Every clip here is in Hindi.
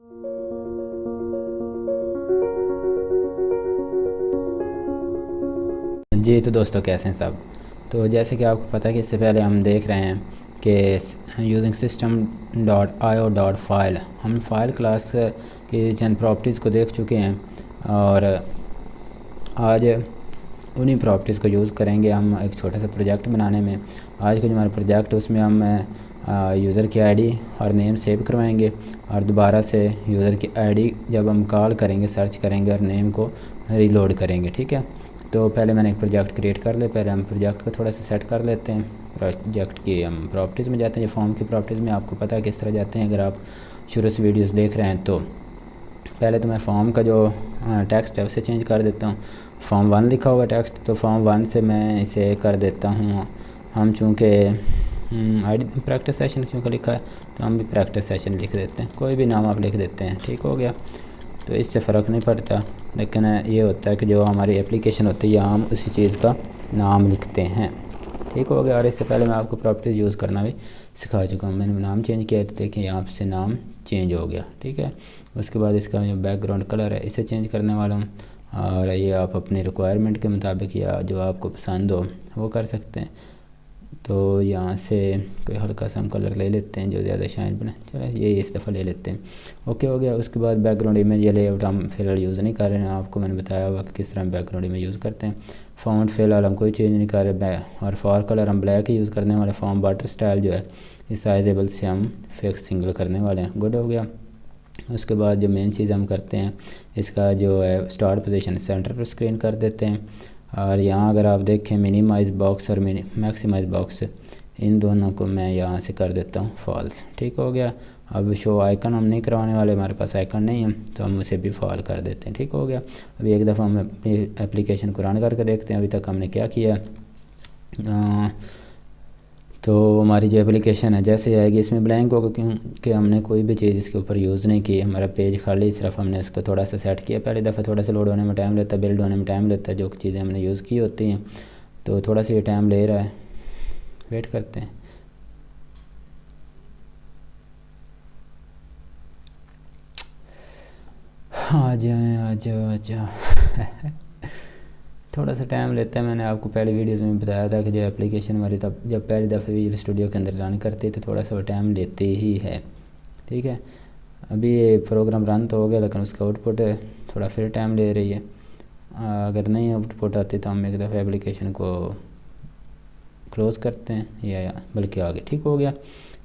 जी तो दोस्तों कैसे हैं सब। तो जैसे कि आपको पता है कि इससे पहले हम देख रहे हैं कि using system dot I O dot file हम फाइल क्लास की चंद प्रॉपर्टीज़ को देख चुके हैं और आज उन्हीं प्रॉपर्टीज़ को यूज़ करेंगे हम एक छोटा सा प्रोजेक्ट बनाने में। आज का जो हमारा प्रोजेक्ट है उसमें हम यूज़र की आईडी और नेम सेव करवाएंगे और दोबारा से यूज़र की आईडी जब हम कॉल करेंगे सर्च करेंगे और नेम को रीलोड करेंगे। ठीक है, तो पहले मैंने एक प्रोजेक्ट क्रिएट कर लिया। पहले हम प्रोजेक्ट को थोड़ा सा सेट कर लेते हैं। प्रोजेक्ट की हम प्रॉपर्टीज़ में जाते हैं। जो फॉर्म की प्रॉपर्टीज़ में आपको पता है किस तरह जाते हैं, अगर आप शुरू से वीडियोस देख रहे हैं। तो पहले तो मैं फॉर्म का जो टेक्स्ट है उसे चेंज कर देता हूँ। फॉर्म 1 लिखा हुआ टेक्स्ट, तो फॉर्म 1 से मैं इसे कर देता हूँ, हम चूँकि आईडी प्रैक्टिस सेशन चूँकि लिखा है तो हम भी प्रैक्टिस सेशन लिख देते हैं। कोई भी नाम आप लिख देते हैं, ठीक हो गया। तो इससे फ़र्क नहीं पड़ता, लेकिन ये होता है कि जो हमारी एप्लीकेशन होती है या हम उसी चीज़ का नाम लिखते हैं, ठीक हो गया। और इससे पहले मैं आपको प्रॉपर्टीज़ यूज़ करना भी सिखा चुका हूँ। मैंने नाम चेंज किया तो देखिए यहाँ से नाम चेंज हो गया, ठीक है। उसके बाद इसका जो बैकग्राउंड कलर है इसे चेंज करने वाला हूँ, और ये आप अपनी रिक्वायरमेंट के मुताबिक या जो आपको पसंद हो वो कर सकते हैं। तो यहाँ से कोई हल्का सा हम कलर ले लेते हैं जो ज़्यादा शाइन बने। चलो ये इस दफ़ा ले लेते हैं, ओके हो गया। उसके बाद बैकग्राउंड इमेज या लेआउट हम फ़िलहाल यूज़ नहीं कर रहे हैं। आपको मैंने बताया हुआ कि किस तरह हम बैकग्राउंड इमेज यूज़ करते हैं। फ़ॉन्ट फ़िलहाल हम कोई चेंज नहीं कर रहे, और फॉर कलर हम ब्लैक ही यूज़ करने वाले। फॉर्म बटर स्टाइल जो है इस साइजेबल से हम फिक्स सिंगल करने वाले हैं, गुड हो गया। उसके बाद जो मेन चीज़ हम करते हैं, इसका जो है स्टार्ट पोजीशन सेंटर पर स्क्रीन कर देते हैं। और यहाँ अगर आप देखें मिनिमाइज़ बॉक्स और मैक्सिमाइज़ बॉक्स, इन दोनों को मैं यहाँ से कर देता हूँ फॉल्स, ठीक हो गया। अब शो आइकन हम नहीं करवाने वाले, हमारे पास आइकन नहीं है तो हम उसे भी फॉल कर देते हैं, ठीक हो गया। अभी एक दफ़ा हम अपनी एप्लीकेशन को रन करके देखते हैं अभी तक हमने क्या किया। तो हमारी जो एप्लीकेशन है जैसे आएगी इसमें ब्लैंक होगा क्योंकि हमने कोई भी चीज़ इसके ऊपर यूज़ नहीं की। हमारा पेज खाली, सिर्फ हमने इसको थोड़ा सा सेट किया। पहली दफ़ा थोड़ा सा लोड होने में टाइम लेता है, बिल्ड होने में टाइम लेता है, जो चीज़ें हमने यूज़ की होती हैं। तो थोड़ा सा ये टाइम ले रहा है, वेट करते हैं। आ जाए आ जाओ आ जाओ थोड़ा सा टाइम लेता है। मैंने आपको पहले वीडियोस में बताया था कि जो एप्लीकेशन हमारी तब जब पहली दफ़ा विजुअल स्टूडियो के अंदर रन करती है तो थोड़ा सा टाइम लेते ही है, ठीक है। अभी ये प्रोग्राम रन तो हो गया लेकिन उसका आउटपुट थोड़ा फिर टाइम ले रही है। अगर नहीं आउटपुट आती तो हम एक दफ़ा एप्लीकेशन को क्लोज़ करते हैं या बल्कि आगे, ठीक हो गया।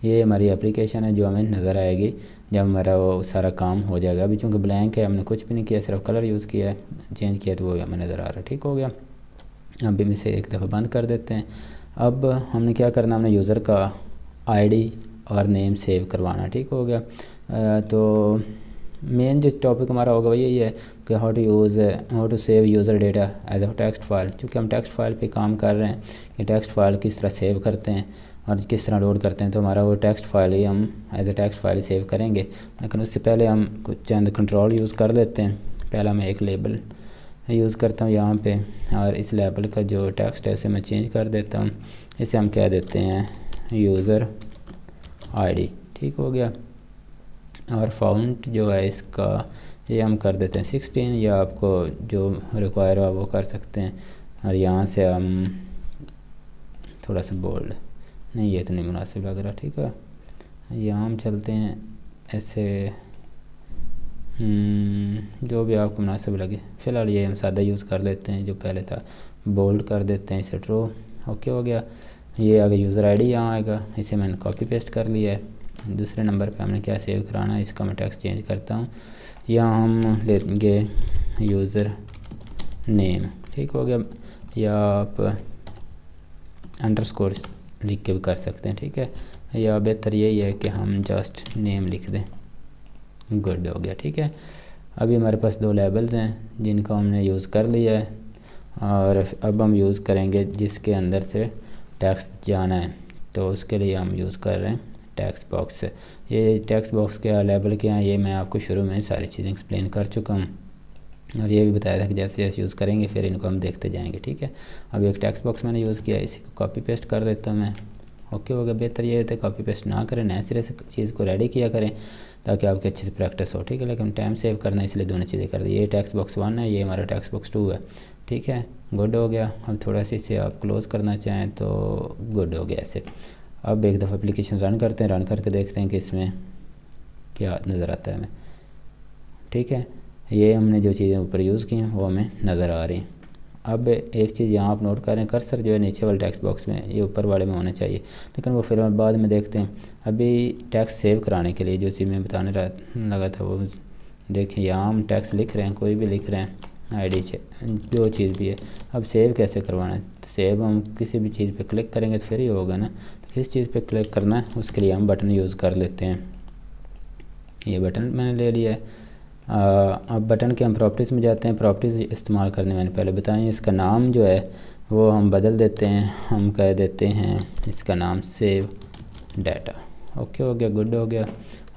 ये हमारी एप्लीकेशन है जो हमें नज़र आएगी जब हमारा वो सारा काम हो जाएगा। अभी चूँकि ब्लैंक है, हमने कुछ भी नहीं किया, सिर्फ कलर यूज़ किया है, चेंज किया, तो वो हमें नज़र आ रहा है, ठीक हो गया। अभी हम इसे एक दफ़ा बंद कर देते हैं। अब हमने क्या करना, हमने यूज़र का आईडी और नेम सेव करवाना, ठीक हो गया। तो मेन जो टॉपिक हमारा होगा वो यही है कि how to save user data as a text file. चूँकि हम टेक्स्ट फाइल पे काम कर रहे हैं कि टेक्स्ट फाइल किस तरह सेव करते हैं और किस तरह लोड करते हैं, तो हमारा वो टेक्स्ट फाइल ही हम as a text file save करेंगे। लेकिन उससे पहले हम कुछ चंद कंट्रोल यूज़ कर लेते हैं। पहला मैं एक लेबल यूज़ करता हूँ यहाँ पे, और इस लेबल का जो टेक्स्ट है उसे मैं चेंज कर देता हूँ। इसे हम कह देते हैं यूज़र आईडी, ठीक हो गया। और फ़ॉन्ट जो है इसका ये हम कर देते हैं 16, या आपको जो रिक्वायर हो वो कर सकते हैं। और यहाँ से हम थोड़ा सा बोल्ड, नहीं ये तो नहीं मुनासिब लग रहा, ठीक है। यहाँ हम चलते हैं ऐसे, जो भी आपको मुनासिब लगे। फ़िलहाल ये हम सादा यूज़ कर लेते हैं, जो पहले था बोल्ड कर देते हैं, इसे ट्रू, ओके हो गया। ये आगे यूज़र आईडी यहाँ आएगा, इसे मैंने कॉपी पेस्ट कर लिया है। दूसरे नंबर पे हमने क्या सेव कराना है, इसका मैं टेक्स्ट चेंज करता हूँ। यहाँ हम लेंगे यूज़र नेम, ठीक हो गया, या आप अंडरस्कोर लिख के भी कर सकते हैं, ठीक है। या बेहतर यही है कि हम जस्ट नेम लिख दें, गुड हो गया, ठीक है। अभी हमारे पास 2 लेबल्स हैं जिनको हमने यूज़ कर लिया है, और अब हम यूज़ करेंगे जिसके अंदर से टेक्स्ट जाना है। तो उसके लिए हम यूज़ कर रहे हैं टेक्स्ट बॉक्स। ये टेक्स्ट बॉक्स के लेबल क्या हैं ये मैं आपको शुरू में सारी चीज़ें एक्सप्लेन कर चुका हूँ, और ये भी बताया था कि जैसे जैसे यूज़ करेंगे फिर इनको हम देखते जाएंगे, ठीक है। अब एक टेक्स्ट बॉक्स मैंने यूज़ किया, इसी को कॉपी पेस्ट कर देता हूँ मैं, ओके हो गया। बेहतर ये होता है कॉपी पेस्ट ना करें, नए सिरे से चीज़ को रेडी किया करें ताकि आपकी अच्छे से प्रैक्टिस हो, ठीक है। लेकिन टाइम सेव करना है इसलिए दोनों चीज़ें कर दी। ये टेक्स्ट बॉक्स 1 है, ये हमारा टेक्स्ट बॉक्स 2 है, ठीक है। गुड हो गया। अब थोड़ा सा इसे आप क्लोज़ करना चाहें तो गुड हो गया ऐसे। अब एक दफ़ा एप्लीकेशन रन करते हैं, रन करके देखते हैं कि इसमें क्या नज़र आता है हमें, ठीक है। ये हमने जो चीज़ें ऊपर यूज़ की हैं वो हमें नज़र आ रही हैं। अब एक चीज़ यहाँ आप नोट करें, कर्सर जो है नीचे वाले टेक्स्ट बॉक्स में, ये ऊपर वाले में होना चाहिए, लेकिन वो फिर बाद में देखते हैं। अभी टेक्स्ट सेव कराने के लिए जो चीज़ मैं बताने लगा था वो देखें, यहाँ हम टेक्स्ट लिख रहे हैं, कोई भी लिख रहे हैं, आईडी से जो चीज़ भी है। अब सेव कैसे करवाना है? सेव हम किसी भी चीज़ पे क्लिक करेंगे तो फिर ही होगा ना। तो किस चीज़ पे क्लिक करना है उसके लिए हम बटन यूज़ कर लेते हैं। ये बटन मैंने ले लिया है। अब बटन के हम प्रॉपर्टीज़ में जाते हैं। प्रॉपर्टीज़ इस्तेमाल करने मैंने पहले बताएं। इसका नाम जो है वो हम बदल देते हैं, हम कह देते हैं इसका नाम सेव डाटा। ओके हो गया, गुड हो गया।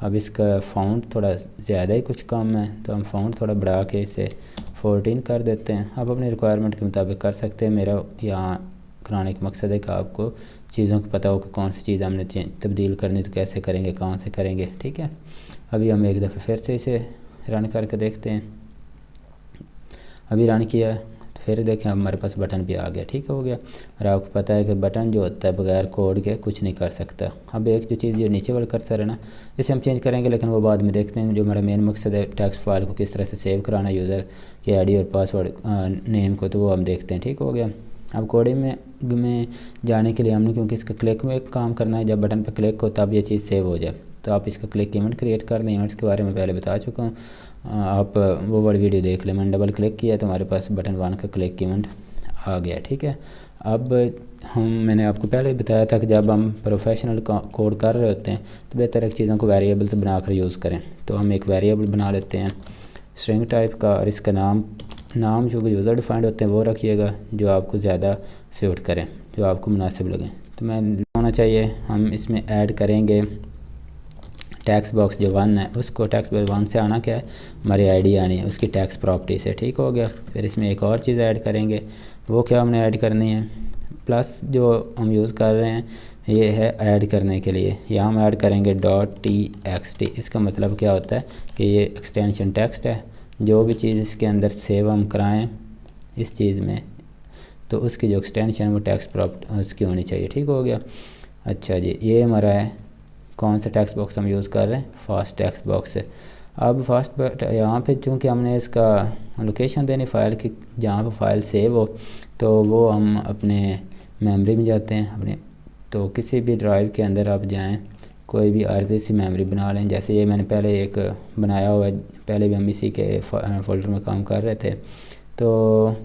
अब इसका फ़ॉन्ट थोड़ा ज़्यादा ही कुछ कम है तो हम फ़ॉन्ट थोड़ा बढ़ा के इसे 14 कर देते हैं। आप अपनी रिक्वायरमेंट के मुताबिक कर सकते हैं। मेरा यहाँ कराने का मकसद है कि आपको चीज़ों को पता हो कि कौन सी चीज़ हमने तब्दील करनी तो कैसे करेंगे, कहाँ से करेंगे, ठीक है। अभी हम एक दफ़े फिर से इसे रन करके देखते हैं। अभी रन किया तो फिर देखें हमारे पास बटन भी आ गया, ठीक हो गया। और आपको पता है कि बटन जो होता है बगैर कोड के कुछ नहीं कर सकता। अब एक जो चीज़ जो नीचे वाला कर्सर है ना, इसे हम चेंज करेंगे लेकिन वो बाद में देखते हैं। जो हमारा मेन मकसद है टेक्स्ट फाइल को किस तरह से सेव कराना, यूज़र की आईडी और पासवर्ड नेम को, तो वो हम देखते हैं, ठीक हो गया। अब कोडिंग में जाने के लिए हमने, क्योंकि इसका क्लिक में काम करना है, जब बटन पर क्लिक हो तब ये चीज़ सेव हो जाए, तो आप इसका क्लिक इवेंट क्रिएट कर लें। इवेंट्स के बारे में पहले बता चुका हूँ, आप वो वाली वीडियो देख लें। मैंने डबल क्लिक किया तो हमारे पास बटन 1 का क्लिक इवेंट आ गया, ठीक है। अब मैंने आपको पहले बताया था कि जब हम प्रोफेशनल कोड कर रहे होते हैं तो बेहतर एक चीज़ों को वेरिएबल्स बनाकर यूज़ करें। तो हम एक वेरिएबल बना लेते हैं स्ट्रिंग टाइप का, और इसका नाम जो यूज़र डिफाइंड होते हैं वो रखिएगा, जो आपको ज़्यादा सूट करें, जो आपको मुनासिब लगे। तो मैं होना चाहिए, हम इसमें ऐड करेंगे टेक्स्ट बॉक्स जो 1 है उसको। टेक्स्ट बॉक्स 1 से आना क्या है, हमारी आईडी आनी है, उसकी टेक्स्ट प्रॉपर्टी से, ठीक हो गया। फिर इसमें एक और चीज़ ऐड करेंगे, वो क्या हमने ऐड करनी है, प्लस जो हम यूज़ कर रहे हैं ये है ऐड करने के लिए। यहाँ हम ऐड करेंगे .txt। इसका मतलब क्या होता है कि ये एक्सटेंशन टेक्स्ट है, जो भी चीज़ इसके अंदर सेव हम कराएँ इस चीज़ में तो उसकी जो एक्सटेंशन वो टेक्स्ट प्रॉपर्टी उसकी होनी चाहिए, ठीक हो गया। अच्छा जी, ये हमारा है कौन सा टेक्स्ट बॉक्स हम यूज़ कर रहे हैं, फास्ट टेक्स्ट बॉक्स है। अब फास्ट यहाँ पे चूँकि हमने इसका लोकेशन देनी फ़ाइल की जहाँ पर फ़ाइल सेव हो, तो वो हम अपने मेमोरी में जाते हैं अपने। तो किसी भी ड्राइव के अंदर आप जाएं, कोई भी आर्जी सी मेमोरी बना लें। जैसे ये मैंने पहले एक बनाया हुआ है, पहले भी हम इसी के फोल्डर में काम कर रहे थे। तो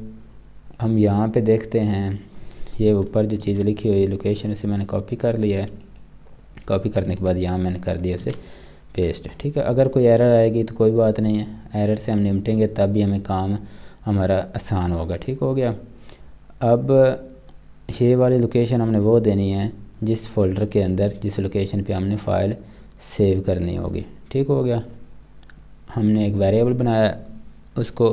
हम यहाँ पे देखते हैं, ये ऊपर जो चीज़ लिखी हुई लोकेशन, उसे मैंने कॉपी कर लिया है। कॉपी करने के बाद यहाँ मैंने कर दिया उसे पेस्ट, ठीक है। अगर कोई एरर आएगी तो कोई बात नहीं है, एरर से हम निपटेंगे तब भी हमें काम हमारा आसान होगा, ठीक हो गया। अब ये वाली लोकेशन हमने वो देनी है जिस फोल्डर के अंदर, जिस लोकेशन पे हमने फ़ाइल सेव करनी होगी, ठीक हो गया। हमने एक वेरिएबल बनाया, उसको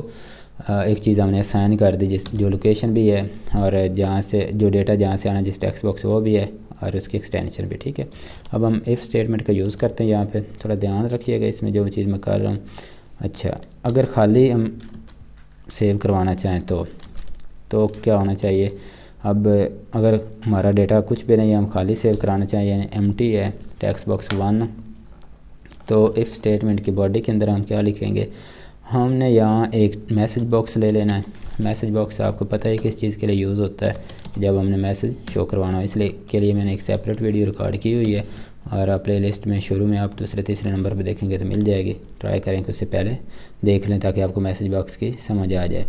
एक चीज़ हमने असाइन कर दी, जिस जो लोकेशन भी है और जहाँ से जो डेटा जहाँ से आना जिस टेक्स्ट बॉक्स वो भी है और उसकी एक्सटेंशन भी, ठीक है। अब हम इफ़ स्टेटमेंट का यूज़ करते हैं। यहाँ पे थोड़ा ध्यान रखिएगा इसमें जो चीज़ मैं कर रहा हूँ। अच्छा, अगर खाली हम सेव करवाना चाहें तो क्या होना चाहिए, अब अगर हमारा डेटा कुछ भी नहीं है, हम खाली सेव कराना चाहें यानी एम्प्टी है टेक्स्ट बॉक्स 1, तो इफ़ स्टेटमेंट की बॉडी के अंदर हम क्या लिखेंगे, हमने यहाँ एक मैसेज बॉक्स ले लेना है। मैसेज बॉक्स आपको पता है किस चीज़ के लिए यूज़ होता है, जब हमने मैसेज शो करवाना हो। इसलिए के लिए मैंने एक सेपरेट वीडियो रिकॉर्ड की हुई है और प्लेलिस्ट में शुरू में आप दूसरे तीसरे नंबर पर देखेंगे तो मिल जाएगी। ट्राई करें कि उससे पहले देख लें ताकि आपको मैसेज बॉक्स की समझ आ जाए।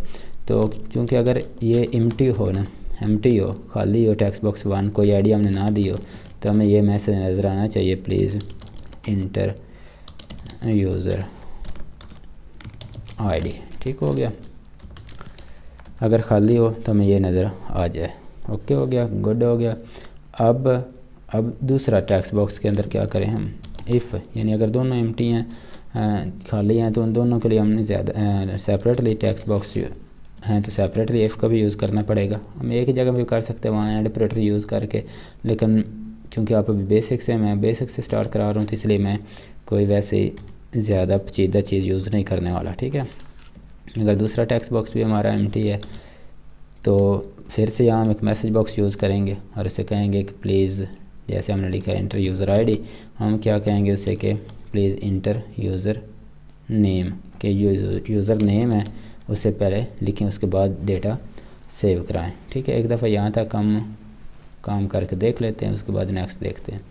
तो क्योंकि अगर ये एम्प्टी हो ना, एम्प्टी हो, खाली हो टेक्स्ट बॉक्स 1, कोई आईडी हमने ना दी हो, तो हमें ये मैसेज नज़र आना चाहिए, प्लीज़ इंटर यूज़र आईडी, ठीक हो गया। अगर खाली हो तो हमें ये नज़र आ जाए। ओके हो गया, गुड हो गया। अब दूसरा टेक्स्ट बॉक्स के अंदर क्या करें हम, इफ़ यानी अगर दोनों एम्प्टी हैं, खाली हैं, तो उन दोनों के लिए हमने ज़्यादा सेपरेटली टेक्स्ट बॉक्स हैं तो सेपरेटली इफ़ का भी यूज़ करना पड़ेगा। हम एक ही जगह भी कर सकते हैं वहाँ एंड ऑपरेटर यूज़ करके, लेकिन चूँकि आप अभी बेसिक से, मैं बेसिक से स्टार्ट करा रहा हूँ, तो इसलिए मैं कोई वैसे ज़्यादा पेचीदा चीज़ यूज़ नहीं करने वाला, ठीक है। अगर दूसरा टेक्स्ट बॉक्स भी हमारा एम्प्टी है तो फिर से यहाँ हम एक मैसेज बॉक्स यूज़ करेंगे और उसे कहेंगे कि प्लीज़, जैसे हमने लिखा है इंटर यूज़र आईडी, हम क्या कहेंगे उसे कि प्लीज़ इंटर यूज़र नेम, के यूज़र नेम है उससे पहले लिखें, उसके बाद डेटा सेव कराएं, ठीक है। एक दफ़ा यहाँ तक हम काम करके देख लेते हैं, उसके बाद नेक्स्ट देखते हैं।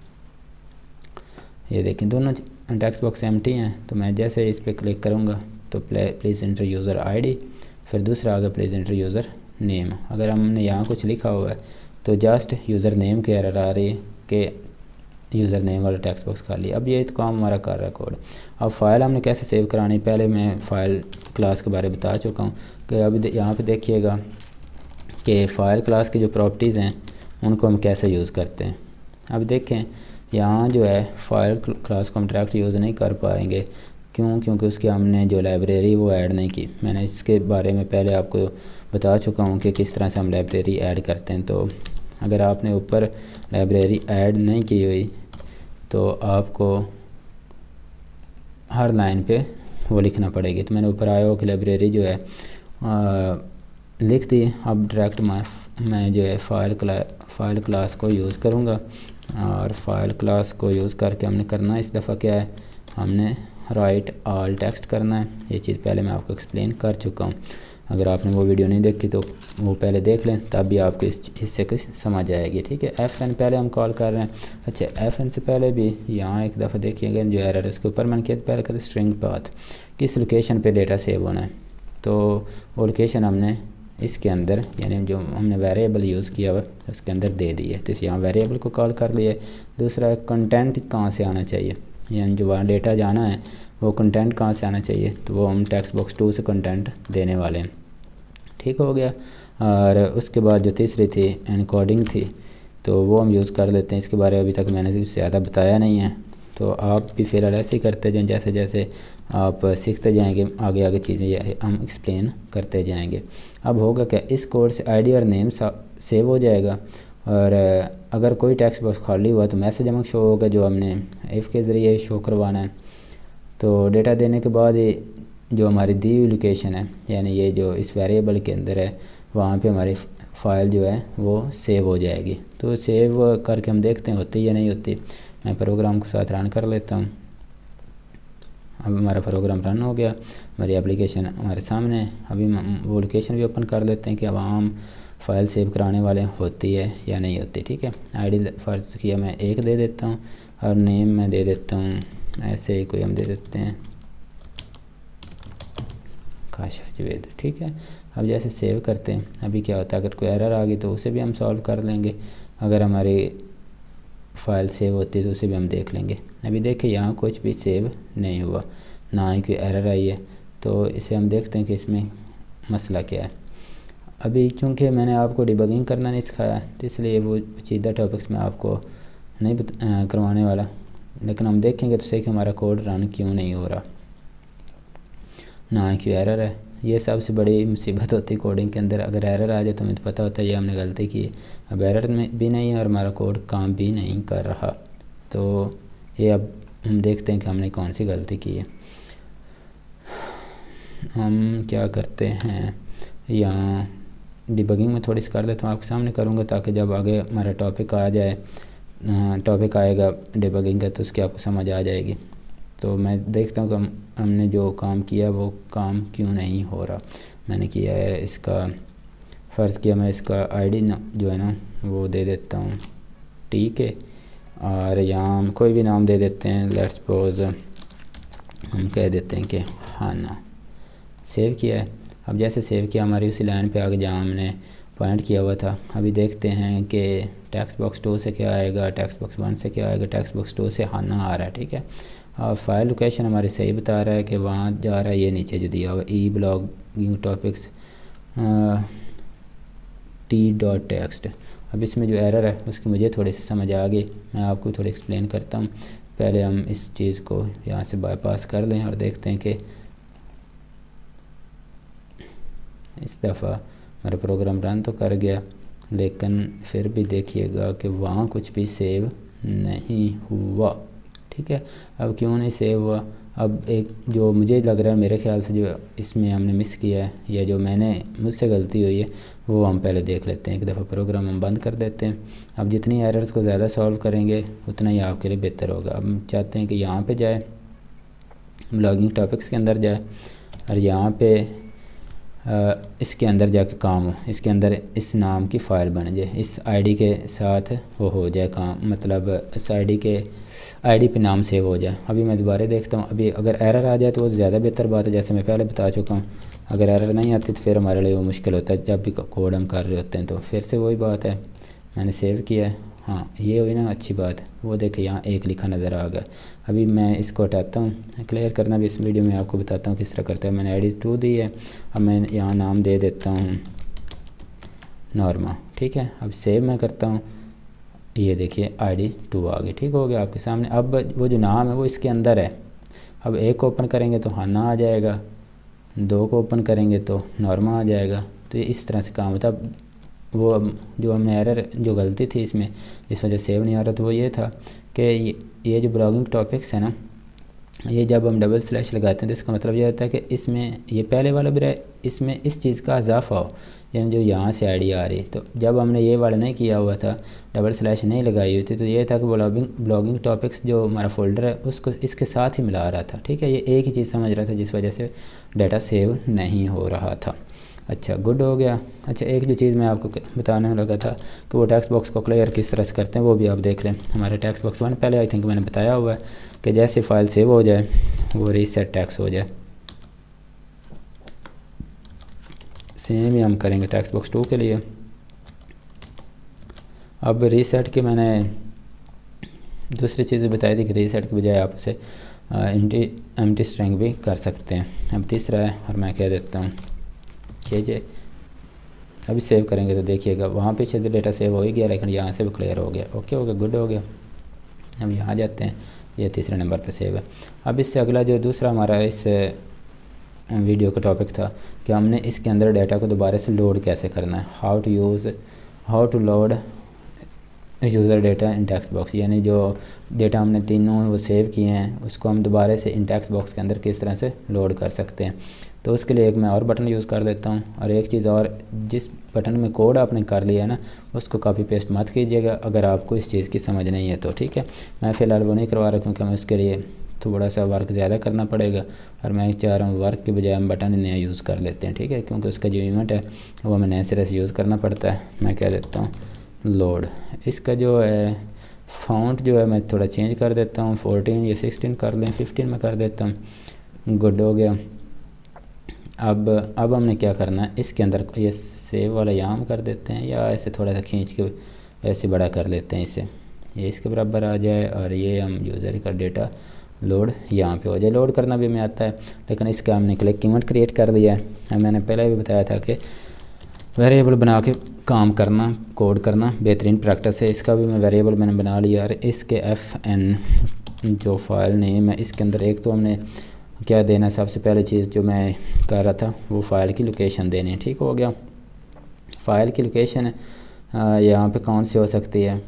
ये देखें दोनों टेक्स्ट बॉक्स एम्प्टी हैं, तो मैं जैसे इस पर क्लिक करूँगा तो प्लीज़ इंटर यूज़र आईडी, फिर दूसरा आगे प्लीज़ इंटर यूज़र नेम। अगर हमने यहाँ कुछ लिखा हुआ है तो जस्ट यूज़र नेम की एरर आ रही है कि यूज़र नेम वाला टेक्स्ट बॉक्स खाली। अब ये तो काम हमारा कर रहा है कोड। अब फाइल हमने कैसे सेव करानी, पहले मैं फ़ाइल क्लास के बारे में बता चुका हूँ कि अभी यहाँ पे देखिएगा कि फ़ाइल क्लास की जो प्रॉपर्टीज़ हैं उनको हम कैसे यूज़ करते हैं। अब देखें यहाँ जो है फ़ाइल क्लास को हम डायरेक्ट यूज़ नहीं कर पाएंगे, क्योंकि उसकी हमने जो लाइब्रेरी वो ऐड नहीं की। मैंने इसके बारे में पहले आपको बता चुका हूँ कि किस तरह से हम लाइब्रेरी ऐड करते हैं। तो अगर आपने ऊपर लाइब्रेरी ऐड नहीं की हुई तो आपको हर लाइन पे वो लिखना पड़ेगी। तो मैंने ऊपर आया हो कि लाइब्रेरी जो है लिख दी। अब डायरेक्ट मैं जो है फ़ाइल क्लास को यूज़ करूँगा और फ़ाइल क्लास को यूज़ करके हमने करना इस दफ़ा क्या है, हमने राइट ऑल टेक्स्ट करना है। ये चीज़ पहले मैं आपको एक्सप्लेन कर चुका हूँ। अगर आपने वो वीडियो नहीं देखी तो वो पहले देख लें, तब भी आपको इस हिस्से की समझ आएगी, ठीक है। FN पहले हम कॉल कर रहे हैं। अच्छा, FN से पहले भी यहाँ एक दफ़ा देखिएगा जो एरर है उसके ऊपर मैंने किया पहले कहते स्ट्रिंग पाथ, किस लोकेशन पे डेटा सेव होना है, तो वो लोकेशन हमने इसके अंदर यानी जो हमने वेरिएबल यूज़ किया हुआ उसके अंदर दे दी है। तो इस यहाँ वेरिएबल को कॉल कर लिए। दूसरा कंटेंट कहाँ से आना चाहिए, यानी जो वहाँ डेटा जाना है वो कंटेंट कहाँ से आना चाहिए, तो वो हम टेक्स्ट बॉक्स 2 से कंटेंट देने वाले हैं, ठीक हो गया। और उसके बाद जो तीसरी थी एनकोडिंग थी, तो वो हम यूज़ कर लेते हैं। इसके बारे में अभी तक मैंने ज़्यादा बताया नहीं है, तो आप भी फ़िलहाल ऐसे ही करते जाएँ, जैसे जैसे आप सीखते जाएंगे आगे आगे चीज़ें हम एक्सप्लेन करते जाएंगे। अब होगा क्या, इस कोड से आईडी और नेम सेव हो जाएगा और अगर कोई टेक्स्ट बॉक्स खाली हुआ तो मैसेज हमें शो होगा जो हमने इफ़ के ज़रिए शो करवाना है। तो डेटा देने के बाद ये जो हमारी दी हुई लोकेशन है, यानी ये जो इस वेरिएबल के अंदर है, वहाँ पे हमारी फ़ाइल जो है वो सेव हो जाएगी। तो सेव करके हम देखते हैं होती या नहीं होती। मैं प्रोग्राम के साथ रन कर लेता हूँ। अब हमारा प्रोग्राम रन हो गया, हमारी एप्लीकेशन हमारे सामने है। अभी वो लोकेशन भी ओपन कर लेते हैं कि वहाँ हम फ़ाइल सेव कराने वाले होती है या नहीं होती, ठीक है। आईडी फ़र्ज़ किया मैं 1 दे देता हूँ और नेम मैं दे देता हूँ ऐसे ही कोई हम दे देते हैं काशिफ जवेद, ठीक है। अब जैसे सेव करते हैं, अभी क्या होता है अगर कोई एरर आ गई तो उसे भी हम सॉल्व कर लेंगे। अगर हमारी फ़ाइल सेव होती है तो उसे भी हम देख लेंगे। अभी देखिए यहाँ कुछ भी सेव नहीं हुआ, ना ही कोई एरर आई है, तो इसे हम देखते हैं कि इसमें मसला क्या है। अभी चूँकि मैंने आपको डिबगिंग करना नहीं सिखाया तो इसलिए वो पेचीदा टॉपिक्स में आपको नहीं करवाने वाला, लेकिन हम देखेंगे तो सही कि हमारा कोड रन क्यों नहीं हो रहा, ना क्यों एरर है। ये सबसे बड़ी मुसीबत होती है कोडिंग के अंदर। अगर एरर आ जाए तो हमें तो पता होता है ये हमने गलती की। अब एरर में भी नहीं है और हमारा कोड काम भी नहीं कर रहा, तो ये अब हम देखते हैं कि हमने कौन सी गलती की है। हम क्या करते हैं, यहाँ डिबगिंग में थोड़ी सी कर लेता हूँ, आपके सामने करूँगा ताकि जब आगे हमारा टॉपिक आ जाए, टॉपिक आएगा डिबगिंग का, तो उसकी आपको समझ आ जाएगी। तो मैं देखता हूँ कि हमने जो काम किया वो काम क्यों नहीं हो रहा। मैंने किया है इसका फ़र्ज़ किया मैं इसका आईडी जो है ना वो दे देता हूँ, ठीक है। और यहाँ हम कोई भी नाम दे देते हैं, लेट्स सपोज हम कह देते हैं कि हाना। सेव किया है। अब जैसे सेव किया हमारी उसी लाइन पे आगे जहाँ हमने पॉइंट किया हुआ था। अभी देखते हैं कि टेक्स्ट बॉक्स 2 से क्या आएगा, टेक्स्ट बॉक्स 1 से क्या आएगा। टेक्स्ट बॉक्स 2 से हाना आ रहा है, ठीक है। और फाइल लोकेशन हमारे सही बता रहा है कि वहाँ जा रहा है, ये नीचे जो दिया हुआ ई ब्लॉगिंग टॉपिक्स t.txt। अब इसमें जो एरर है उसकी मुझे थोड़ी सी समझ आ गई, मैं आपको थोड़ी एक्सप्लेन करता हूँ। पहले हम इस चीज़ को यहाँ से बाईपास कर लें और देखते हैं कि इस दफ़ा हमारा प्रोग्राम रन तो कर गया, लेकिन फिर भी देखिएगा कि वहाँ कुछ भी सेव नहीं हुआ। ठीक है, अब क्यों नहीं सेव हुआ? अब एक जो मुझे लग रहा है, मेरे ख्याल से जो इसमें हमने मिस किया है या जो मुझसे गलती हुई है वो हम पहले देख लेते हैं। एक दफ़ा प्रोग्राम हम बंद कर देते हैं। अब जितनी एरर्स को ज़्यादा सॉल्व करेंगे उतना ही आपके लिए बेहतर होगा। अब हम चाहते हैं कि यहाँ पे जाए, ब्लॉगिंग टॉपिक्स के अंदर जाए और यहाँ पे इसके अंदर जाके काम हो, इसके अंदर इस नाम की फ़ाइल बन जाए, इस आईडी के साथ वो हो जाए काम, मतलब इस आईडी पे नाम सेव हो जाए। अभी मैं दोबारा देखता हूँ। अभी अगर एरर आ जाए तो वो ज़्यादा बेहतर बात है, जैसे मैं पहले बता चुका हूँ। अगर एरर नहीं आती तो फिर हमारे लिए वो मुश्किल होता है, जब भी कोड हम कर रहे होते हैं। तो फिर से वही बात है, मैंने सेव किया है, हाँ ये हुई ना अच्छी बात। वो देखे यहाँ 1 लिखा नज़र आ गया। अभी मैं इसको हटाता हूँ, क्लियर करना भी इस वीडियो में आपको बताता हूँ किस तरह करते हैं। मैंने आईडी 2 दी है, अब मैं यहाँ नाम दे देता हूँ नॉर्मा। ठीक है, अब सेव मैं करता हूँ, ये देखिए आईडी 2 आ गई। ठीक हो गया आपके सामने। अब वो जो नाम है वो इसके अंदर है। अब 1 को ओपन करेंगे तो हाना आ जाएगा, 2 को ओपन करेंगे तो नॉर्मा आ जाएगा। तो ये इस तरह से काम होता है। वो जो हमने एरर जो गलती थी इसमें, जिस वजह से सेव नहीं आ रहा, तो वो ये था कि ये जो ब्लॉगिंग टॉपिक्स है ना, ये जब हम डबल स्लैश लगाते हैं तो इसका मतलब ये होता है कि इसमें ये पहले वाला भी रहे, इसमें इस चीज़ का इजाफा हो, यानी जो यहाँ से आईडी आ रही। तो जब हमने ये वाला नहीं किया हुआ था, डबल स्लैश नहीं लगाई हुई थी, तो ये था कि ब्लॉगिंग टॉपिक्स जो हमारा फोल्डर है उसको इसके साथ ही मिला रहा था। ठीक है, ये एक ही चीज़ समझ रहा था, जिस वजह से डाटा सेव नहीं हो रहा था। अच्छा, गुड हो गया। अच्छा, एक जो चीज़ मैं आपको बताने लगा था कि वो टेक्स्ट बॉक्स को क्लियर किस तरह से करते हैं, वो भी आप देख लें। हमारे टेक्स्ट बॉक्स 1 पहले आई थिंक मैंने बताया हुआ है कि जैसे फाइल सेव हो जाए वो रीसेट टेक्स्ट हो जाए। सेम ही हम करेंगे टेक्स्ट बॉक्स 2 के लिए। अब रीसेट की मैंने दूसरी चीज़ें बताई थी कि रीसेट के बजाय आप उसे एम्प्टी स्ट्रिंग भी कर सकते हैं। अब तीसरा है, और मैं कह देता हूँ कीजिए। अभी सेव करेंगे तो देखिएगा वहाँ पीछे तो डेटा सेव हो ही गया, लेकिन यहाँ से भी क्लियर हो गया। ओके हो गया, गुड हो गया। हम यहाँ जाते हैं, ये तीसरे नंबर पे सेव है। अब इससे अगला जो दूसरा हमारा इस वीडियो का टॉपिक था कि हमने इसके अंदर डाटा को दोबारा से लोड कैसे करना है। How to load user data in text box, यानी जो डेटा हमने तीनों वो सेव किए हैं उसको हम दोबारा से इन टेक्स्ट बॉक्स के अंदर किस तरह से लोड कर सकते हैं। तो उसके लिए एक मैं और बटन यूज़ कर देता हूँ। और एक चीज़ और, जिस बटन में कोड आपने कर लिया है ना, उसको कॉपी पेस्ट मत कीजिएगा अगर आपको इस चीज़ की समझ नहीं है तो। ठीक है, मैं फ़िलहाल वो नहीं करवा रहा क्योंकि मैं उसके लिए थोड़ा सा वर्क ज़्यादा करना पड़ेगा, और मैं चाह रहा हूँ वर्क के बजाय हम बटन नया यूज़ कर लेते हैं। ठीक है, क्योंकि उसका जो इवेंट है वो हमें नए सिरे से यूज़ करना पड़ता है। मैं कह देता हूँ लोड। इसका जो है फ़ॉन्ट जो है मैं थोड़ा चेंज कर देता हूँ, 14 या 16 कर लें, 15 में कर देता हूँ। गुड हो गया। अब हमने क्या करना है, इसके अंदर ये सेव वाला यहाँ हम कर देते हैं, या ऐसे थोड़ा सा खींच के ऐसे बड़ा कर लेते हैं इसे, ये इसके बराबर आ जाए, और ये हम यूज़र का डेटा लोड यहाँ पे हो जाए। लोड करना भी हमें आता है, लेकिन इसका हमने क्लिक इवेंट क्रिएट कर दिया है। मैंने पहले भी बताया था कि वेरिएबल बना के काम करना, कोड करना बेहतरीन प्रैक्टिस है। इसका भी मैं वेरिएबल मैंने बना लिया। और इसके FN जो फाइल नेम है, इसके अंदर एक तो हमने क्या देना है, सबसे पहले चीज़ जो मैं कर रहा था वो फ़ाइल की लोकेशन देनी है। ठीक हो गया, फ़ाइल की लोकेशन यहाँ पे कौन सी हो सकती है,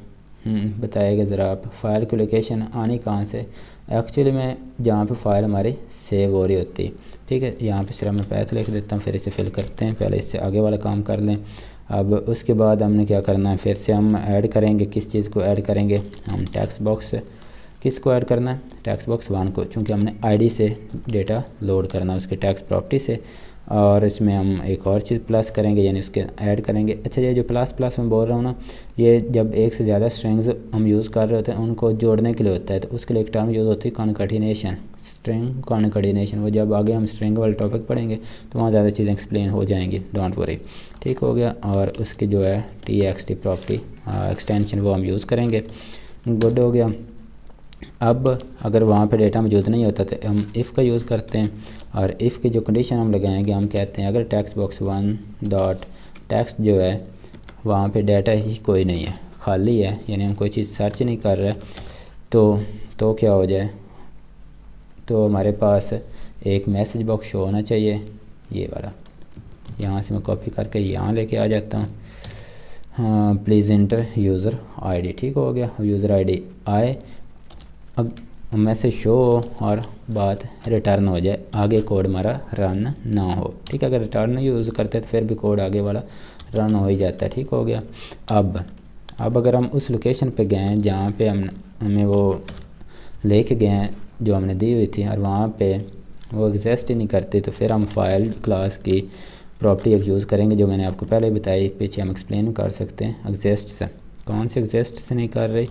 बताइएगा ज़रा आप। फ़ाइल की लोकेशन आनी कहाँ से, एक्चुअली में जहाँ पे फ़ाइल हमारी सेव हो रही होती है। ठीक है, यहाँ पे सिर्फ मैं पैथ लिख देता हूँ, फिर इसे फिल करते हैं। पहले इससे आगे वाला काम कर लें। अब उसके बाद हमने क्या करना है, फिर से हम ऐड करेंगे, किस चीज़ को ऐड करेंगे, हम टेक्स्ट बॉक्स किसको ऐड करना है, टेक्स्ट बॉक्स 1 को, चूँकि हमने आईडी से डेटा लोड करना है उसके टेक्स्ट प्रॉपर्टी से। और इसमें हम एक और चीज़ प्लस करेंगे, यानी उसके ऐड करेंगे। अच्छा, ये जो प्लस मैं बोल रहा हूँ ना, ये जब एक से ज़्यादा स्ट्रिंग्स हम यूज़ कर रहे होते हैं उनको जोड़ने के लिए होता है, तो उसके लिए एक टर्म यूज़ होती है कॉन्कैटिनेशन, स्ट्रिंग कॉन्कैटिनेशन। वो जब आगे हम स्ट्रिंग वाले टॉपिक पढ़ेंगे तो वहाँ ज़्यादा चीज़ें एक्सप्लेन हो जाएंगी, डोंट वरी। ठीक हो गया। और उसकी जो है TXT प्रॉपर्टी एक्सटेंशन वो हम यूज़ करेंगे। गुड हो गया। अब अगर वहाँ पे डेटा मौजूद नहीं होता तो हम इफ़ का यूज़ करते हैं, और इफ़ की जो कंडीशन हम लगाएंगे, हम कहते हैं अगर टेक्स्ट बॉक्स 1 डॉट टेक्स्ट जो है वहाँ पे डाटा ही कोई नहीं है, खाली है, यानी हम कोई चीज़ सर्च नहीं कर रहे, तो क्या हो जाए, तो हमारे पास एक मैसेज बॉक्स शो होना चाहिए, ये वाला। यहाँ से मैं कॉपी करके यहाँ लेके आ जाता हूँ। हाँ प्लीज़ इंटर यूज़र आईडी, ठीक हो गया। यूज़र आईडी आए, अब मैसेज शो हो और बात रिटर्न हो जाए, आगे कोड हमारा रन ना हो, ठीक है। अगर रिटर्न यूज़ करते तो फिर भी कोड आगे वाला रन हो ही जाता है, ठीक हो गया। अब अगर हम उस लोकेशन पे गए हैं जहाँ पे हमें वो लेके गए हैं जो हमने दी हुई थी और वहाँ पे वो एग्जिस्ट ही नहीं करती, तो फिर हम फाइल क्लास की प्रॉपर्टी एक यूज़ करेंगे जो मैंने आपको पहले बताई, पीछे हम एक्सप्लेन कर सकते हैं। एग्जिस्ट से कौन से एग्जिस्ट से नहीं कर रही,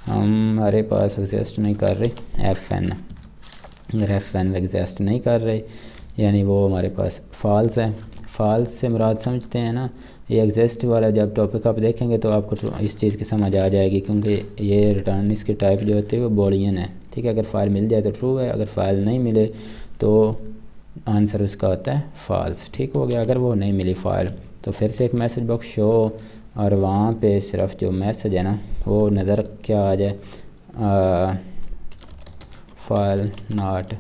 हमारे पास एग्जिस्ट नहीं कर रही FN, अगर FN एग्जिस्ट नहीं कर रही यानी वो हमारे पास फॉल्स है। फॉल्स से मुराद समझते हैं ना, ये एग्जिस्ट वाला जब टॉपिक आप देखेंगे तो आपको इस चीज़ की समझ आ जाएगी, क्योंकि ये रिटर्न इसकी टाइप जो होती है वो बूलियन है, ठीक है। अगर फाइल मिल जाए तो ट्रू है, अगर फाइल नहीं मिले तो आंसर उसका होता है फॉल्स, ठीक हो गया। अगर वो नहीं मिली फाइल तो फिर से एक मैसेज बॉक्स शो और वहाँ पे सिर्फ जो मैसेज है ना वो नज़र क्या आ जाए, फाइल नॉट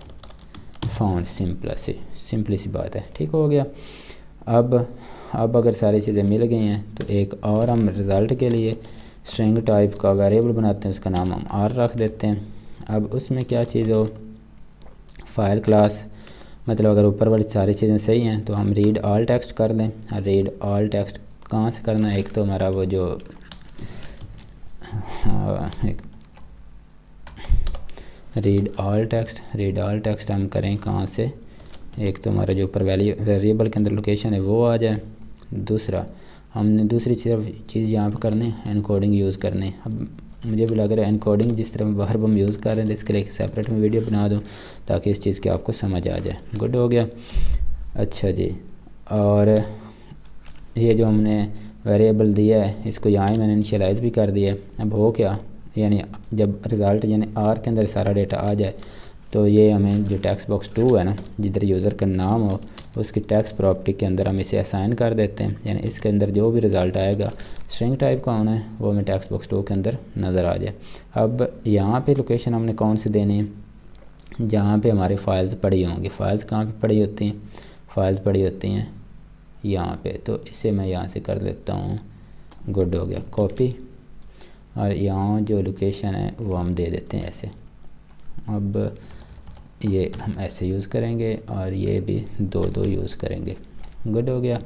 फाउंड, सिंपली सी बात है, ठीक हो गया। अब अगर सारी चीज़ें मिल गई हैं तो एक और हम रिज़ल्ट के लिए स्ट्रिंग टाइप का वेरिएबल बनाते हैं, उसका नाम हम R रख देते हैं। अब उसमें क्या चीज़ हो, फाइल क्लास, मतलब अगर ऊपर वाली सारी चीज़ें सही हैं तो हम रीड ऑल टेक्स्ट कर दें। रीड ऑल टेक्स्ट कहाँ से करना है, एक तो हमारा वो जो रीड ऑल टेक्स्ट हम करें कहाँ से, एक तो हमारा जो ऊपर वेरिएबल के अंदर लोकेशन है वो आ जाए, दूसरा हमने दूसरी चीज़ यहाँ पर करनी है एनकोडिंग यूज़ करनी। अब मुझे भी लग रहा है एनकोडिंग जिस तरह वर्ब हम यूज़ कर रहे हैं इसके लिए एक सेपरेट में वीडियो बना दूँ ताकि इस चीज़ की आपको समझ आ जाए। गुड हो गया। अच्छा जी, और ये जो हमने वेरिएबल दिया है इसको यहाँ ही मैंने इनिशियलाइज़ भी कर दिया है। अब हो क्या, यानी जब रिज़ल्ट यानी R के अंदर सारा डेटा आ जाए तो ये हमें जो टेक्स्ट बॉक्स 2 है ना, जिधर यूज़र का नाम हो उसकी टेक्स्ट प्रॉपर्टी के अंदर हम इसे असाइन कर देते हैं, यानी इसके अंदर जो भी रिज़ल्ट आएगा स्ट्रिंग टाइप का होना है वो हमें टेक्स्ट बॉक्स 2 के अंदर नज़र आ जाए। अब यहाँ पे लोकेशन हमने कौन सी देनी है, जहाँ पे हमारी फ़ाइल्स पड़ी होंगी। फ़ाइल्स कहाँ पे पड़ी होती हैं, फ़ाइल्स पड़ी होती हैं यहाँ पे, तो इसे मैं यहाँ से कर लेता हूँ, गुड हो गया, कॉपी, और यहाँ जो लोकेशन है वो हम दे देते हैं ऐसे। अब ये हम ऐसे यूज़ करेंगे और ये भी 2 यूज़ करेंगे, गुड हो गया।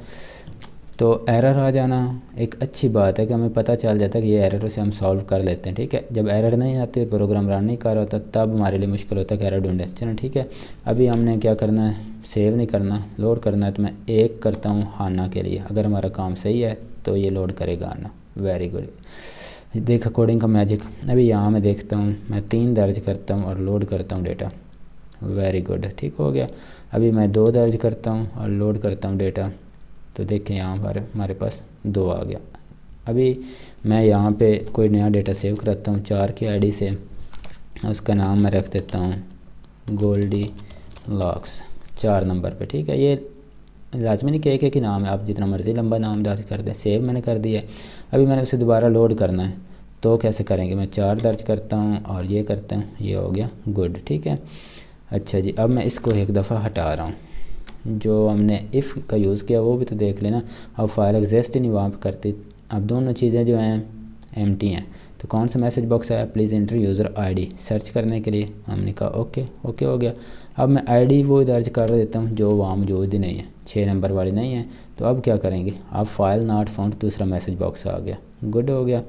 तो एरर आ जाना एक अच्छी बात है कि हमें पता चल जाता है कि ये एरर से हम सॉल्व कर लेते हैं, ठीक है। जब एरर नहीं आती, प्रोग्राम रन नहीं कर रहा होता, तब हमारे लिए मुश्किल होता है कि एरर ढूंढे। चलो ठीक है, अभी हमने क्या करना है, सेव नहीं करना, लोड करना है। तो मैं 1 करता हूँ हाना के लिए, अगर हमारा काम सही है तो ये लोड करेगा आना। वेरी गुड, देख कोडिंग का मैजिक। अभी यहाँ मैं देखता हूँ, मैं 3 दर्ज करता हूँ और लोड करता हूँ डेटा, वेरी गुड, ठीक हो गया। अभी मैं 2 दर्ज करता हूँ और लोड करता हूँ डेटा, तो देखें यहाँ पर हमारे पास 2 आ गया। अभी मैं यहाँ पे कोई नया डेटा सेव कराता हूँ 4 की आईडी से, उसका नाम मैं रख देता हूँ गोल्डी लॉक्स 4 नंबर पे, ठीक है। ये लाजमी नहीं कि एक ही नाम है, आप जितना मर्ज़ी लंबा नाम दर्ज कर दें। सेव मैंने कर दिया है। अभी मैंने उसे दोबारा लोड करना है, तो कैसे करेंगे, मैं 4 दर्ज करता हूँ और ये करता हूँ, ये हो गया गुड, ठीक है। अच्छा जी, अब मैं इसको एक दफ़ा हटा रहा हूँ। जो हमने इफ़ का यूज़ किया वो भी तो देख लेना, अब फाइल एग्जिस्ट ही नहीं वहाँ पर करती। अब दोनों चीज़ें जो हैं एम्प्टी हैं, तो कौन सा मैसेज बॉक्स आया, please enter user ID, search करने के लिए हमने कहा ओके, ओके हो गया। अब मैं आईडी वो दर्ज कर देता हूँ जो वहाँ मौजूद ही नहीं है, 6 नंबर वाली नहीं है। तो अब क्या करेंगे, अब फाइल नॉट फाउंड, दूसरा मैसेज बॉक्स आ गया, गुड हो गया।